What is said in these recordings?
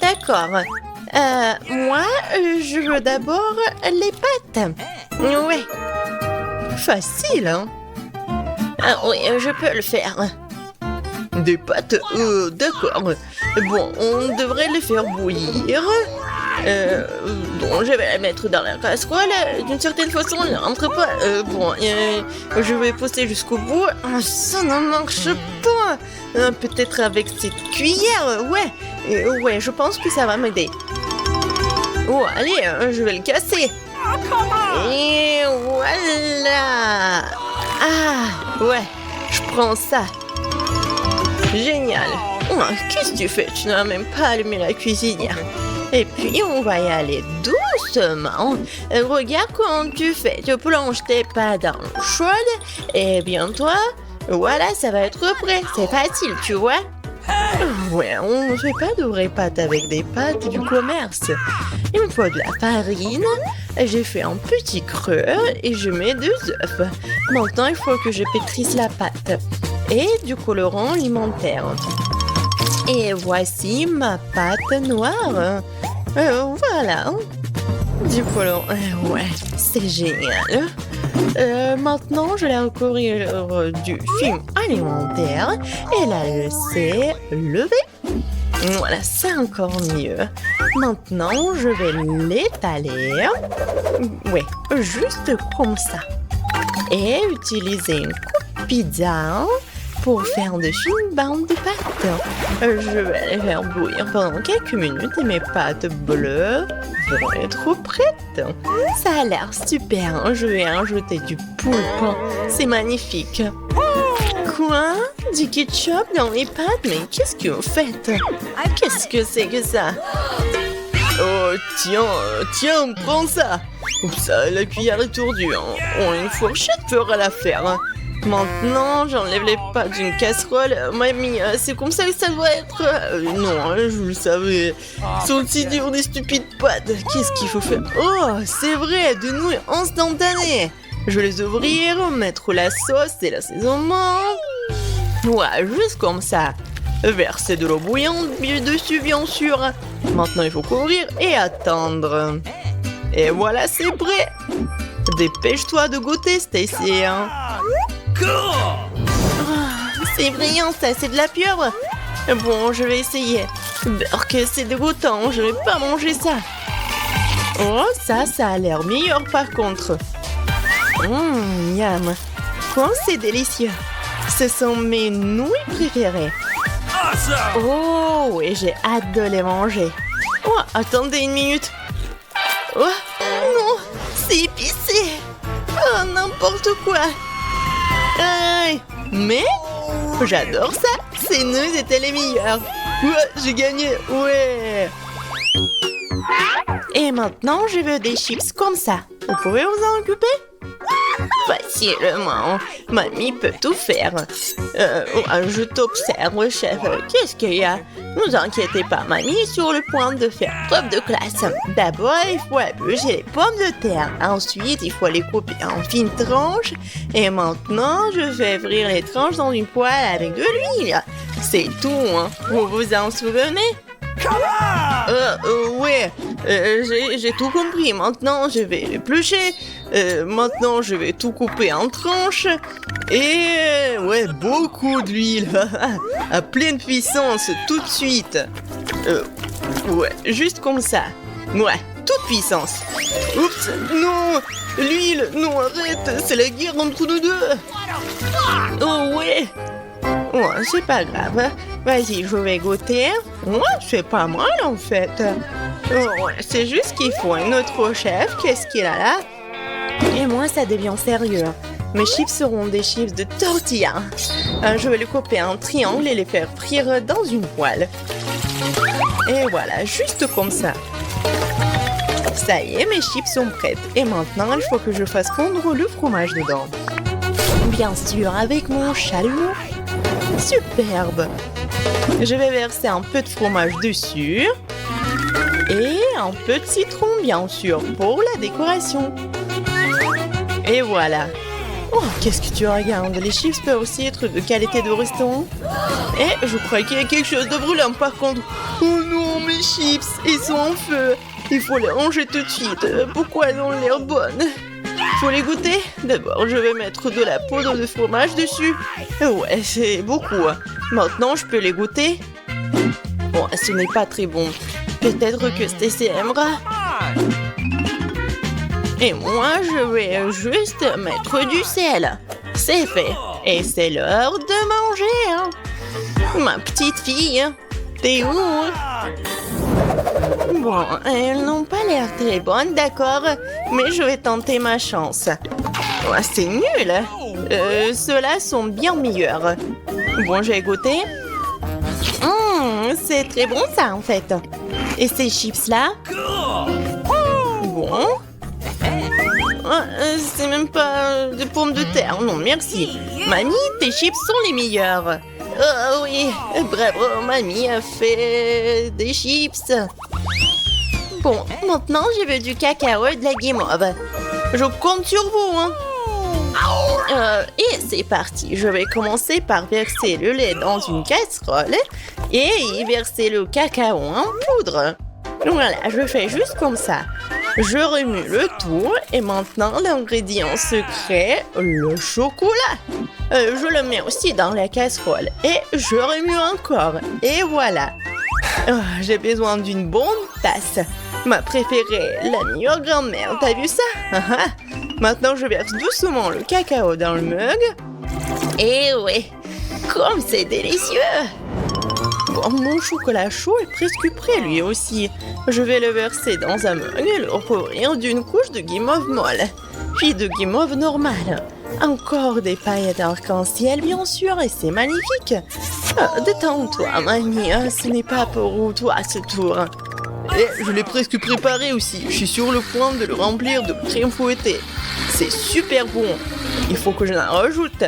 D'accord. Moi, je veux d'abord les pâtes. Ouais. Facile, hein? Ah oui, je peux le faire. Des pâtes, d'accord. Bon, on devrait les faire bouillir. Bon, je vais les mettre dans la casserole. D'une certaine façon, elle n'entre pas. Je vais pousser jusqu'au bout. Ah, ça ne marche pas. Peut-être avec cette cuillère, ouais. Ouais, je pense que ça va m'aider. Oh, allez, je vais le casser. Et voilà. Ah, ouais, je prends ça. Génial. Oh, qu'est-ce que tu fais? Tu n'as même pas allumé la cuisinière. Et puis, on va y aller doucement. Regarde comment tu fais. Tu plonges tes pâtes dans l'eau chaude. Et bien, toi, voilà, ça va être prêt. C'est facile, tu vois? Ouais, on ne fait pas de vraies pâtes avec des pâtes du commerce. Il me faut de la farine. J'ai fait un petit creux et je mets 2 œufs. Maintenant, il faut que je pétrisse la pâte. Et du colorant alimentaire. Et voici ma pâte noire. Voilà. Du colorant. Ouais, c'est génial. Maintenant, je vais la recouvrir du film alimentaire et la laisser lever. Voilà, c'est encore mieux. Maintenant, je vais l'étaler. Ouais, juste comme ça. Et utiliser une coupe pizza pour faire de fines bandes de pâtes. Je vais les faire bouillir pendant quelques minutes et mes pâtes bleues vont être prêtes. Ça a l'air super. Je vais ajouter du poulpe. C'est magnifique. Quoi? Du ketchup dans les pâtes? Mais qu'est-ce que vous faites? Qu'est-ce que c'est que ça? Oh, tiens, prends ça. Oups, la cuillère est tordue. Une fourchette fera l'affaire. Maintenant, j'enlève les pâtes d'une casserole. Mamie, c'est comme ça que ça doit être. Non, je le savais. Sont si dures des stupides pâtes. Qu'est-ce qu'il faut faire? Oh, c'est vrai, de nouilles instantanées. Je vais les ouvrir, mettre la sauce et l'assaisonnement. Ouais, juste comme ça. Verser de l'eau bouillante dessus, bien sûr. Maintenant, il faut couvrir et attendre. Et voilà, c'est prêt. Dépêche-toi de goûter, Stacy. C'est brillant, ça, c'est de la pieuvre. Bon, je vais essayer. Que c'est dégoûtant, je vais pas manger ça. Oh, ça a l'air meilleur par contre. Miam. Quoi, c'est délicieux. Ce sont mes nouilles préférées. Oh, et j'ai hâte de les manger. Oh, attendez une minute. Oh, non, c'est épicé. Oh, n'importe quoi. Aïe. Mais j'adore ça. Ces nouilles étaient les meilleures. Ouais, j'ai gagné. Ouais. Et maintenant, je veux des chips comme ça. Vous pouvez vous en occuper? Facilement. Mamie peut tout faire. Je t'observe, chef. Qu'est-ce qu'il y a? Ne vous inquiétez pas, mamie est sur le point de faire preuve de classe. D'abord, il faut éplucher les pommes de terre. Ensuite, il faut les couper en fines tranches. Et maintenant, je vais frire les tranches dans une poêle avec de l'huile. C'est tout, hein. Vous vous en souvenez? Ouais, j'ai tout compris. Maintenant, je vais l'éplucher. Maintenant, je vais tout couper en tranches. Et ouais, beaucoup d'huile. À pleine puissance, tout de suite. Ouais, juste comme ça. Ouais, toute puissance. Oups, non, l'huile, non, arrête, c'est la guerre entre nous deux. Oh ouais. Ouais, c'est pas grave. Vas-y, je vais goûter. Ouais, c'est pas mal en fait. Ouais, c'est juste qu'il faut un autre chef. Qu'est-ce qu'il a là? Et moi, ça devient sérieux. Mes chips seront des chips de tortilla. Je vais les couper en triangle et les faire frire dans une poêle. Et voilà, juste comme ça. Ça y est, mes chips sont prêtes. Et maintenant, il faut que je fasse fondre le fromage dedans. Bien sûr, avec mon chalumeau. Superbe. Je vais verser un peu de fromage dessus. Et un peu de citron, bien sûr, pour la décoration. Et voilà. Oh, qu'est-ce que tu regardes? Les chips peuvent aussi être de qualité de restaurant. Et je crois qu'il y a quelque chose de brûlant par contre. Oh non, mes chips, ils sont en feu. Il faut les ranger tout de suite. Pourquoi elles ont l'air bonnes? Faut les goûter? D'abord, je vais mettre de la poudre de fromage dessus. Ouais, c'est beaucoup. Maintenant, je peux les goûter? Bon, ce n'est pas très bon. Peut-être que Stacy aimera. Et moi, je vais juste mettre du sel. C'est fait. Et c'est l'heure de manger. Hein. Ma petite fille, t'es où? Bon, elles n'ont pas l'air très bonnes, d'accord, mais je vais tenter ma chance. Oh, c'est nul. Ceux-là sont bien meilleurs. Bon, j'ai goûté. C'est très bon ça, en fait. Et ces chips-là? Bon. C'est même pas de pommes de terre, non merci. Mamie, tes chips sont les meilleurs. Oh oui, bravo, mamie a fait des chips. Bon, maintenant je veux du cacao et de la guimauve. Je compte sur vous, hein. Et c'est parti, je vais commencer par verser le lait dans une casserole et y verser le cacao en poudre. Voilà, je fais juste comme ça. Je remue le tout et maintenant l'ingrédient secret, le chocolat. Je le mets aussi dans la casserole et je remue encore. Et voilà. J'ai besoin d'une bonne tasse. Ma préférée, la meilleure grand-mère, t'as vu ça? Maintenant je verse doucement le cacao dans le mug. Et ouais, comme c'est délicieux! Bon, mon chocolat chaud est presque prêt lui aussi. Je vais le verser dans un mug et le recouvrir d'une couche de guimauve molle, puis de guimauve normale. Encore des paillettes arc-en-ciel bien sûr et c'est magnifique. Détends-toi mamie, ce n'est pas pour toi ce tour. Et je l'ai presque préparé aussi, je suis sur le point de le remplir de crème fouettée. C'est super bon, il faut que je en rajoute.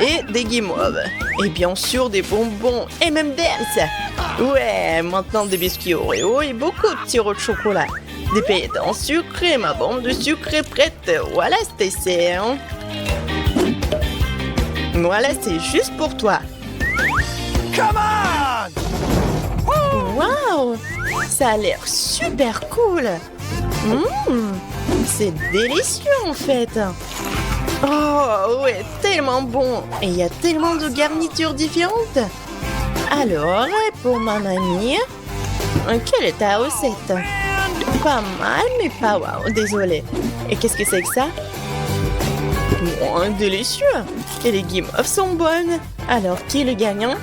Et des guimauves, et bien sûr des bonbons et même des. Ouais, maintenant des biscuits Oreo et beaucoup de sirop de chocolat. Des paillettes en sucre et ma bombe de sucre est prête. Voilà, Stacy. Hein? Voilà, c'est juste pour toi. Come on! Wow! Ça a l'air super cool. C'est délicieux en fait. Oh ouais, tellement bon. Et il y a tellement de garnitures différentes. Alors, pour ma mamie, quelle est ta recette? Pas mal, mais pas wow, désolée. Et qu'est-ce que c'est que ça? Oh, délicieux. Et les guimauves sont bonnes. Alors, qui est le gagnant?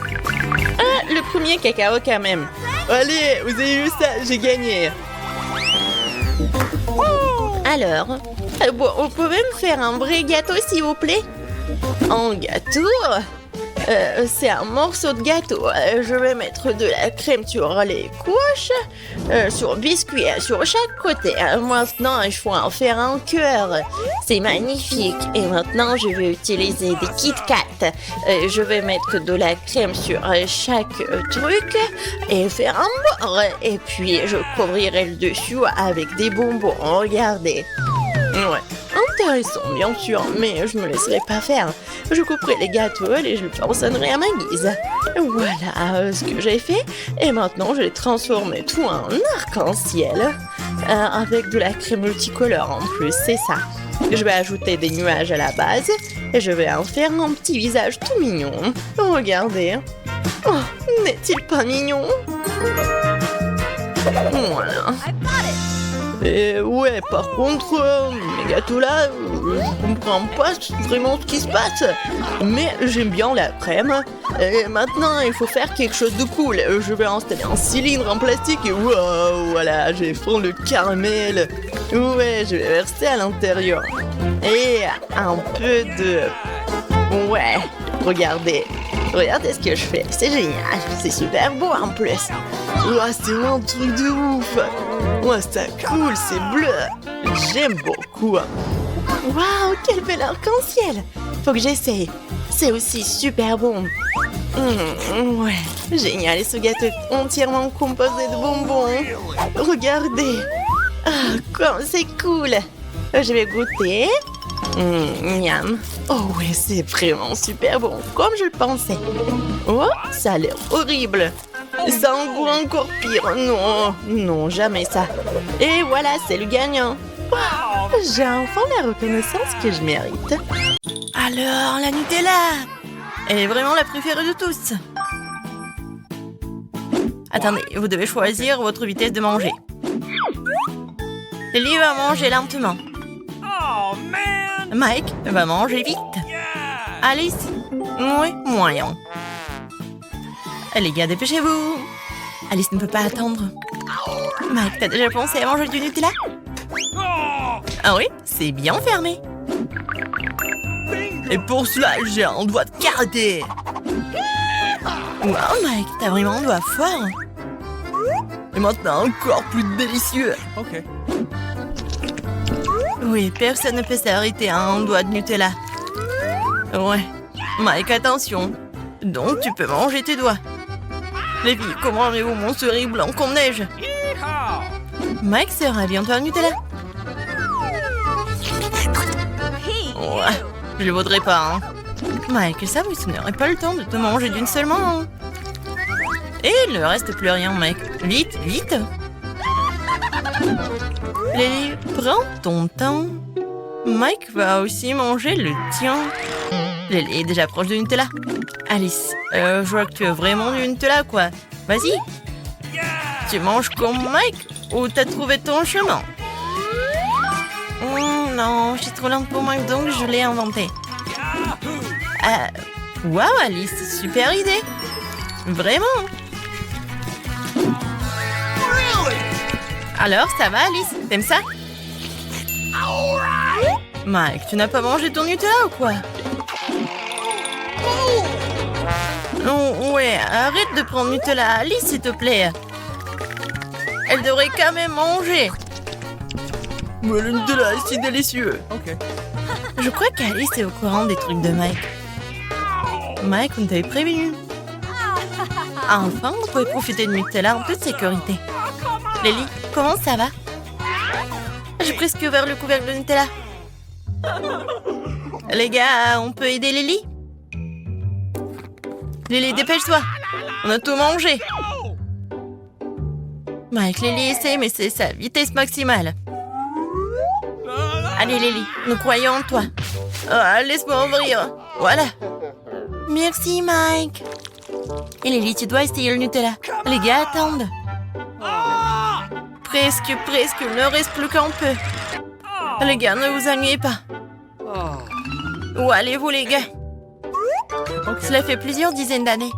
Le premier cacao quand même. Allez, vous avez vu ça? J'ai gagné. Alors, vous pouvez me faire un vrai gâteau s'il vous plaît? Un gâteau? C'est un morceau de gâteau. Je vais mettre de la crème sur les couches, sur biscuit, sur chaque côté. Maintenant, il faut en faire un cœur. C'est magnifique. Et maintenant, je vais utiliser des Kit Kat. Je vais mettre de la crème sur chaque truc et faire un bord. Et puis, je couvrirai le dessus avec des bonbons. Regardez. Ouais, intéressant bien sûr, mais je me laisserai pas faire. Je couperai les gâteaux et je le façonnerai à ma guise. Voilà ce que j'ai fait. Et maintenant, je vais transformer tout en arc-en-ciel avec de la crème multicolore en plus, c'est ça. Je vais ajouter des nuages à la base et je vais en faire un petit visage tout mignon. Regardez. Oh, n'est-il pas mignon? Voilà. Et ouais, par contre, mes gâteaux là, je comprends pas vraiment ce qui se passe. Mais j'aime bien la crème. Et maintenant, il faut faire quelque chose de cool. Je vais installer un cylindre en plastique et wow, voilà, je vais fondre le caramel. Ouais, je vais verser à l'intérieur. Et un peu de... Ouais, regardez. Regardez ce que je fais, c'est génial, c'est super beau en plus. Ouah, c'est un truc de ouf. Ouah, c'est cool, c'est bleu. J'aime beaucoup. Waouh, quel bel arc-en-ciel. Faut que j'essaye. C'est aussi super bon. Ouais, génial, et ce gâteau est entièrement composé de bonbons. Regardez. Ah, comme c'est cool. Je vais goûter. Miam. Oh oui, c'est vraiment super bon, comme je le pensais. Oh, ça a l'air horrible. Ça a un goût encore pire. Non, non, jamais ça. Et voilà, c'est le gagnant. J'ai enfin la reconnaissance que je mérite. Alors, la Nutella. Elle est vraiment la préférée de tous. Attendez, vous devez choisir votre vitesse de manger. Lily va manger lentement. Mike va manger vite. Alice, oui, moyen. Les gars, dépêchez-vous. Alice ne peut pas attendre. Mike, t'as déjà pensé à manger du Nutella? Ah oui, c'est bien fermé. Et pour cela, j'ai un doigt de karaté. Wow, Mike, t'as vraiment un doigt fort. Et maintenant, encore plus délicieux. Ok. Oui, personne ne peut s'arrêter à un doigt de Nutella. Ouais. Mike, attention. Donc, tu peux manger tes doigts. Les filles, commanderez-vous mon cerise blanc comme neige? Mike sera bientôt un Nutella. Ouais, je le vaudrais pas, hein. Mike, ça vous n'aurait pas le temps de te manger d'une seule main. Et il ne reste plus rien, Mike. Vite, vite. Lily, prends ton temps. Mike va aussi manger le tien. Lily est déjà proche de Nutella. Alice, je vois que tu as vraiment du Nutella, quoi. Vas-y. Tu manges comme Mike ou t'as trouvé ton chemin? Non, je suis trop lente pour Mike, donc je l'ai inventé. Waouh, Alice, super idée. Vraiment. Alors, ça va, Alice? T'aimes ça? Mike, tu n'as pas mangé ton Nutella ou quoi? Oh, ouais, arrête de prendre Nutella à Alice, s'il te plaît. Elle devrait quand même manger. Mais le Nutella est si délicieux. Ok. Je crois qu'Alice est au courant des trucs de Mike. Mike, on t'avait prévenu. Enfin, on peut profiter de Nutella en toute sécurité. Lily, comment ça va? J'ai presque ouvert le couvercle de Nutella. Les gars, on peut aider Lily? Lily, dépêche-toi. On a tout mangé. Mike, Lily essaie, mais c'est sa vitesse maximale. Allez, Lily, nous croyons en toi. Laisse-moi ouvrir. Voilà. Merci, Mike. Et Lily, tu dois essayer le Nutella. Les gars attendent. Presque, il ne reste plus qu'un peu. Les gars, ne vous ennuyez pas. Où allez-vous, les gars? Cela fait plusieurs dizaines d'années.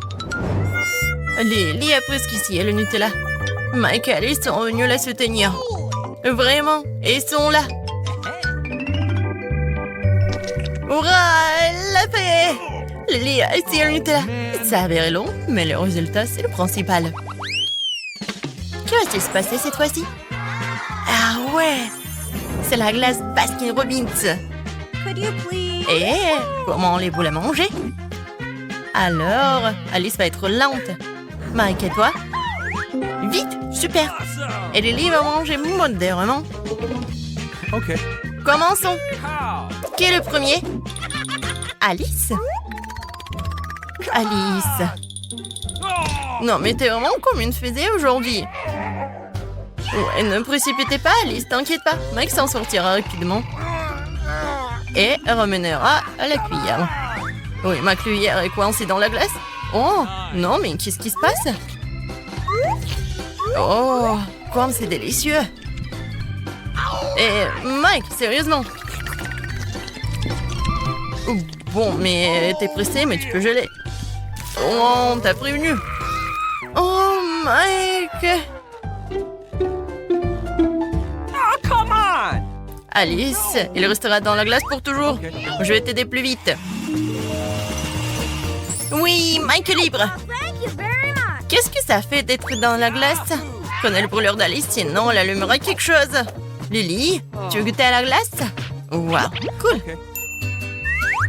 Lily a presque ici, le Nutella. Mike et Alice sont venus la soutenir. Vraiment, et ils sont là. Hurrah, elle l'a fait! Lily a essayé le Nutella. Ça a avéré long, mais le résultat, c'est le principal. Que va-t-il se passer cette fois-ci? Ah ouais! C'est la glace Baskin Robbins. Et comment allez-vous la manger? Alors, Alice va être lente. Mike et toi? Vite, super! Et Lily va manger modérément. Ok. Commençons. Qui est le premier? Alice? Alice. Non, mais t'es vraiment comme une fusée aujourd'hui. Ouais, ne précipitez pas, Alice, t'inquiète pas. Mike s'en sortira rapidement. Et ramènera à la cuillère. Oui, ma cuillère est coincée dans la glace. Oh, non, mais qu'est-ce qui se passe? Oh, comme c'est délicieux. Et Mike, sérieusement. Bon, mais t'es pressé, mais tu peux geler. Oh, t'as prévenu. Oh, Mike. Oh, come on! Alice, il restera dans la glace pour toujours. Ok. Je vais t'aider plus vite. Oui, Mike est libre. Qu'est-ce que ça fait d'être dans la glace? Connais le brûleur d'Alice, sinon elle allumera quelque chose. Lily, tu veux goûter à la glace? Wow, cool. Ok.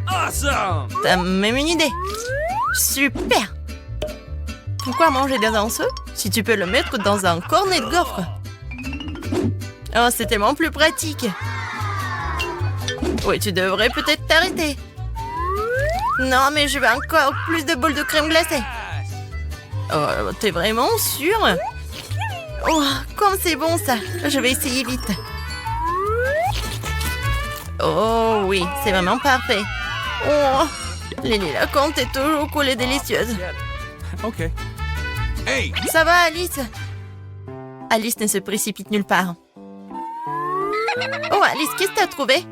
Awesome! T'as même une idée. Super. Pourquoi manger dans un seau si tu peux le mettre dans un cornet de gaufre? Oh, c'est tellement plus pratique. Oui, tu devrais peut-être t'arrêter. Non, mais je veux encore plus de bols de crème glacée. Oh, t'es vraiment sûr? Oh, comme c'est bon ça. Je vais essayer vite. Oh oui, c'est vraiment parfait. Oh, Lily la Comte est toujours cool et délicieuse. Okay. Hey! Ça va, Alice? Alice ne se précipite nulle part. Oh, Alice, qu'est-ce que t'as trouvé?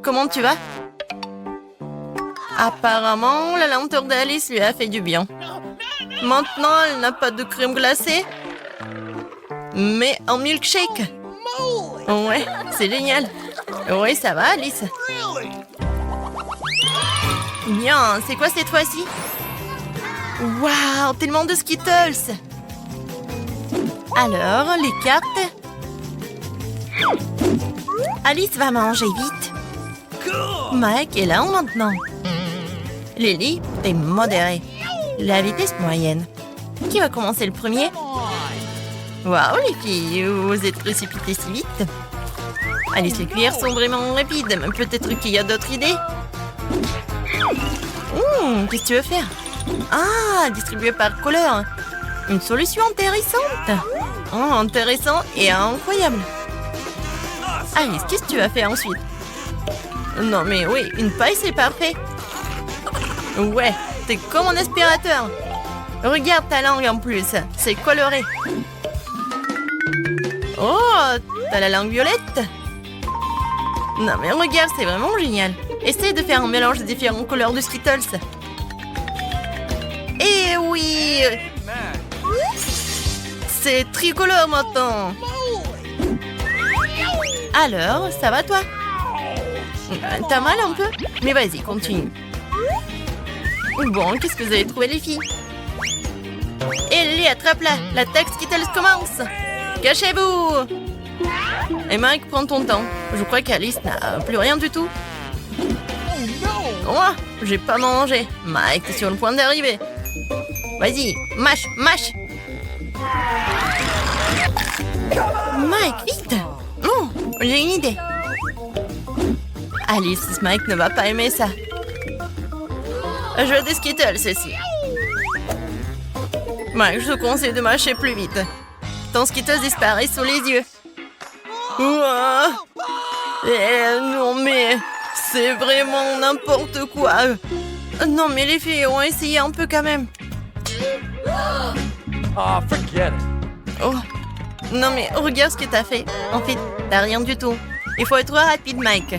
Comment tu vas? Apparemment, la lenteur d'Alice lui a fait du bien. Maintenant, elle n'a pas de crème glacée, mais un milkshake. Ouais, c'est génial. Oui, ça va, Alice? Bien, c'est quoi cette fois-ci? Waouh, tellement de Skittles! Alors, les cartes? Alice va manger vite. Mike est là maintenant. Lily est modérée. La vitesse moyenne. Qui va commencer le premier? Waouh, les filles, vous êtes précipitées si vite. Alice, les cuillères sont vraiment rapides, mais peut-être qu'il y a d'autres idées. Qu'est-ce que tu veux faire? Ah, distribué par couleur. Une solution intéressante. Oh, intéressant et incroyable. Alice, qu'est-ce que tu vas faire ensuite? Non mais oui, une paille c'est parfait. Ouais, c'est comme un aspirateur. Regarde ta langue en plus, c'est coloré. Oh, t'as la langue violette. Non mais regarde, c'est vraiment génial. Essaye de faire un mélange de différentes couleurs de Skittles. Et oui, c'est tricolore maintenant. Alors, ça va toi? T'as mal un peu? Mais vas-y, continue. Bon, qu'est-ce que vous avez trouvé les filles? Ellie, attrape-la! L'attaque Skittles commence! Cachez-vous! Et Mike, prends ton temps. Je crois qu'Alice n'a plus rien du tout. Oh, j'ai pas mangé. Mike, t'es sur le point d'arriver. Vas-y, mâche, mâche! Mike, vite! Oh, j'ai une idée. Alice, Mike ne va pas aimer ça. Je veux des Skittles, ceci. Mike, je te conseille de mâcher plus vite. Ton Skittles disparaît sous les yeux. Ouah. Non mais, c'est vraiment n'importe quoi. Non mais les filles ont essayé un peu quand même. Ah, forget it. Oh, non mais regarde ce que t'as fait. En fait, t'as rien du tout. Il faut être rapide, Mike.